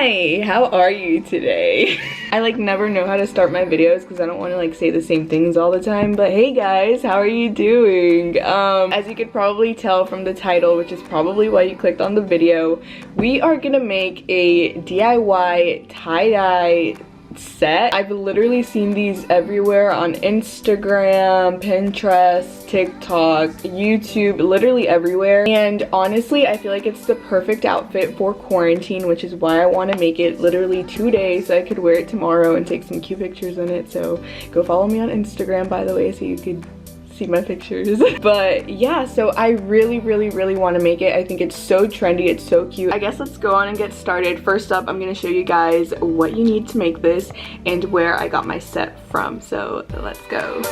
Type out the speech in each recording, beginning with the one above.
Hi, how are you today? I like never know how to start my videos because I don't want to like say the same things all the time, but hey guys, how are you doing? As you could probably tell from the title, which is probably why you clicked on the video, we are gonna make a DIY tie-dye set. I've literally seen these everywhere on Instagram, Pinterest, TikTok, YouTube, literally everywhere. And honestly, I feel like it's the perfect outfit for quarantine, which is why I want to make it literally 2 days so I could wear it tomorrow and take some cute pictures in it. So go follow me on Instagram, by the way, so you could see my pictures. But yeah, so I really want to make it. I think it's so trendy, it's so cute. I guess let's go on and get started. First up, I'm going to show you guys what you need to make this and where I got my set from. So let's go.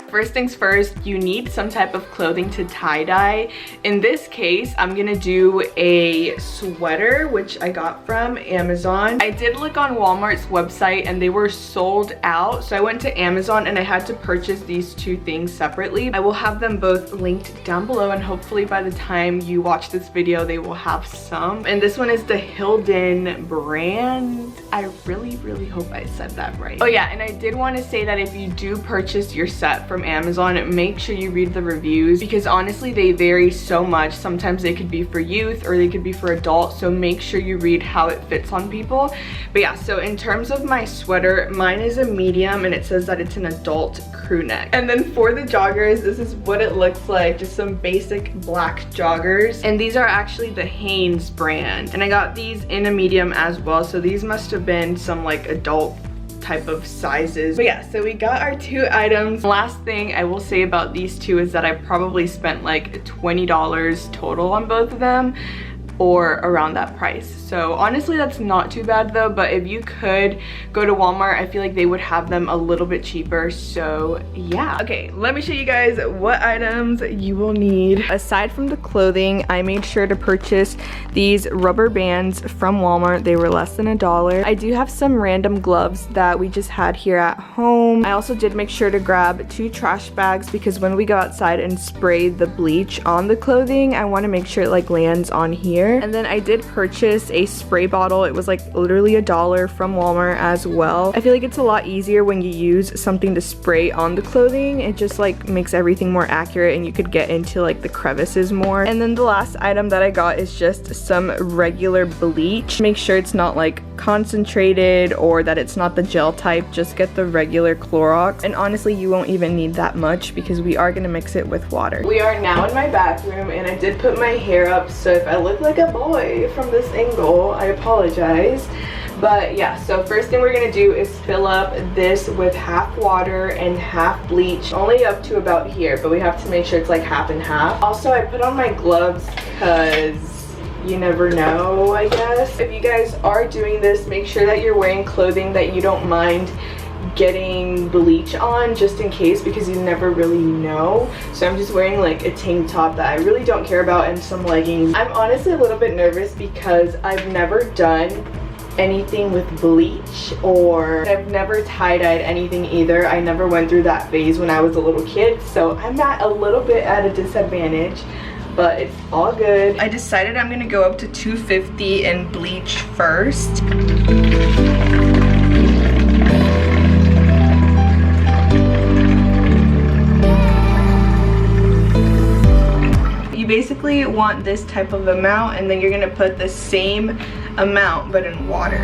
First things first, you need some type of clothing to tie-dye. In this case, I'm gonna do a sweater, which I got from Amazon. I did look on Walmart's website and they were sold out, so I went to Amazon and I had to purchase these two things separately. I will have them both linked down below, and hopefully by the time you watch this video, they will have some. And this one is the Hilden brand. I really hope I said that right. Oh yeah, and I did want to say that if you do purchase your set from Amazon, make sure you read the reviews, because honestly they vary so much. Sometimes they could be for youth or they could be for adults, so make sure you read how it fits on people. But yeah, so in terms of my sweater, mine is a medium and it says that it's an adult crew neck. And then for the joggers, this is what it looks like, just some basic black joggers, and these are actually the Hanes brand, and I got these in a medium as well, so these must have been some like adult type of sizes. But yeah, so we got our two items. Last thing I will say about these two is that I probably spent like $20 total on both of them, or around that price. So honestly, that's not too bad though, but if you could go to Walmart, I feel like they would have them a little bit cheaper. So yeah. Okay, let me show you guys what items you will need. Aside from the clothing, I made sure to purchase these rubber bands from Walmart. They were less than $1. I do have some random gloves that we just had here at home. I also did make sure to grab 2 trash bags, because when we go outside and spray the bleach on the clothing, I want to make sure it like lands on here. And then I did purchase a spray bottle. It was like literally $1 from Walmart as well. I feel like it's a lot easier when you use something to spray on the clothing. It just like makes everything more accurate and you could get into like the crevices more. And then the last item that I got is just some regular bleach. Make sure it's not like concentrated or that it's not the gel type. Just get the regular Clorox. And honestly, you won't even need that much because we are gonna mix it with water. We are now in my bathroom and I did put my hair up, so if I look like a boy from this angle, I apologize. But yeah, so first thing we're gonna do is fill up this with half water and half bleach, only up to about here, but we have to make sure it's like half and half. Also, I put on my gloves because you never know, I guess. If you guys are doing this, make sure that you're wearing clothing that you don't mind getting bleach on, just in case, because you never really know. So I'm just wearing like a tank top that I really don't care about and some leggings. I'm honestly a little bit nervous because I've never done anything with bleach, or I've never tie-dyed anything either. I never went through that phase when I was a little kid, so I'm a little bit at a disadvantage, but it's all good. I decided I'm gonna go up to 250 in bleach first. Basically want this type of amount, and then you're gonna put the same amount but in water.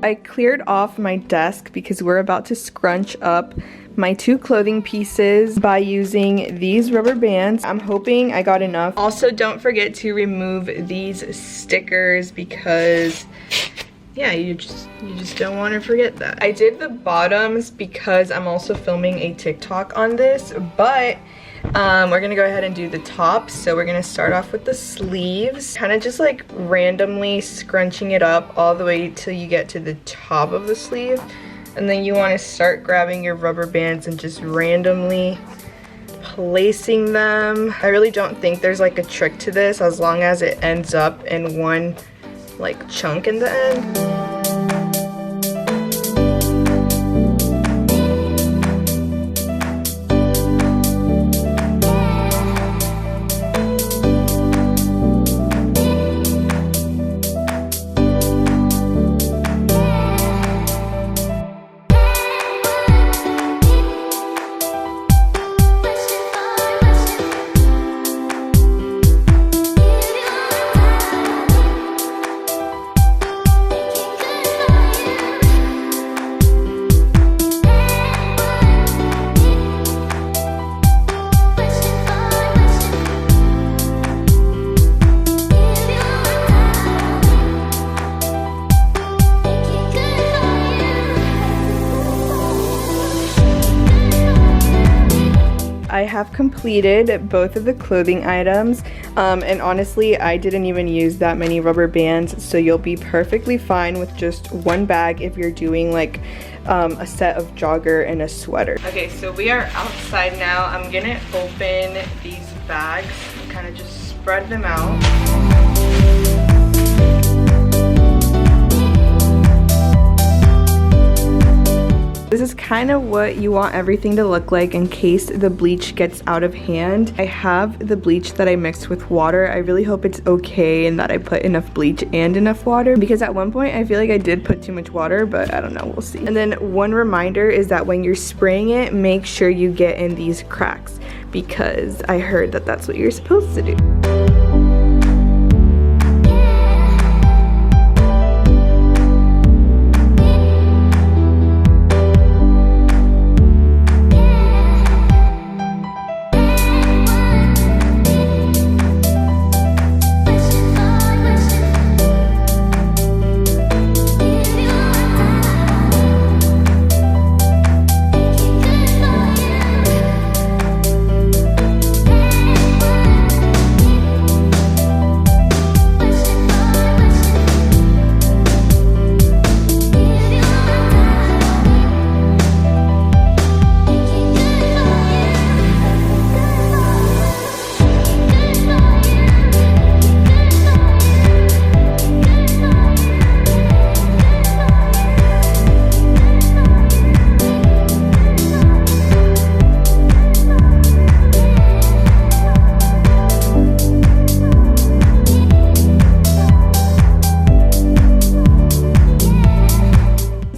I cleared off my desk because we're about to scrunch up my 2 clothing pieces by using these rubber bands. I'm hoping I got enough. Also, don't forget to remove these stickers because yeah, you just don't want to forget that. I did the bottoms because I'm also filming a TikTok on this, but we're gonna go ahead and do the tops. So we're gonna start off with the sleeves, kind of just like randomly scrunching it up all the way till you get to the top of the sleeve, and then you want to start grabbing your rubber bands and just randomly placing them. I really don't think there's like a trick to this as long as it ends up in one like chunk in the end. I have completed both of the clothing items, and honestly I didn't even use that many rubber bands, so you'll be perfectly fine with just one bag if you're doing like a set of jogger and a sweater. Okay, so we are outside now. I'm gonna open these bags and kind of just spread them out. This is kind of what you want everything to look like in case the bleach gets out of hand. I have the bleach that I mixed with water. I really hope it's okay and that I put enough bleach and enough water, because at one point I feel like I did put too much water, but I don't know, we'll see. And then one reminder is that when you're spraying it, make sure you get in these cracks, because I heard that that's what you're supposed to do.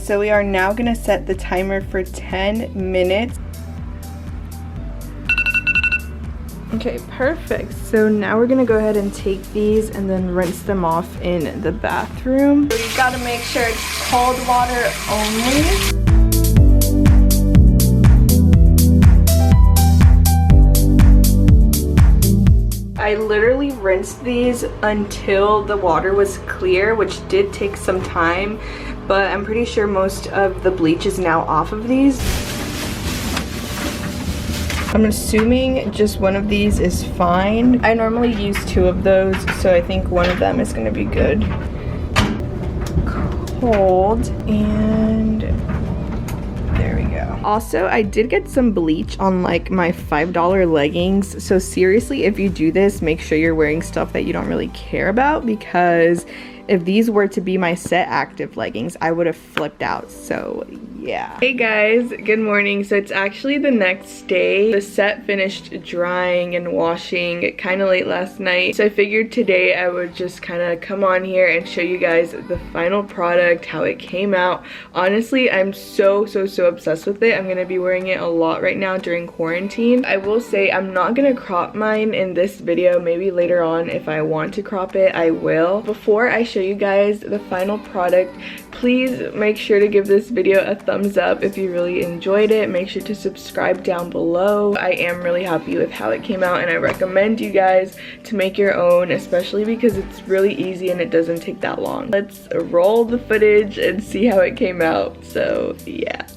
So we are now gonna set the timer for 10 minutes. Okay, perfect. So now we're gonna go ahead and take these and then rinse them off in the bathroom. So you gotta make sure it's cold water only. I literally rinsed these until the water was clear, which did take some time, but I'm pretty sure most of the bleach is now off of these. I'm assuming just one of these is fine. I normally use 2 of those, so I think one of them is gonna be good. Cold, and there we go. Also, I did get some bleach on like my $5 leggings, so seriously, if you do this, make sure you're wearing stuff that you don't really care about, because if these were to be my set active leggings, I would have flipped out, so yeah. Hey guys, good morning. So it's actually the next day. The set finished drying and washing kind of late last night, so I figured today I would just kind of come on here and show you guys the final product, how it came out. Honestly, I'm so obsessed with it. I'm gonna be wearing it a lot right now during quarantine. I will say I'm not gonna crop mine in this video. Maybe later on, if I want to crop it, I will. Before I show you guys the final product, please make sure to give this video a thumbs up if you really enjoyed it. Make sure to subscribe down below. I am really happy with how it came out, and I recommend you guys to make your own, especially because it's really easy and it doesn't take that long. Let's roll the footage and see how it came out. So yeah.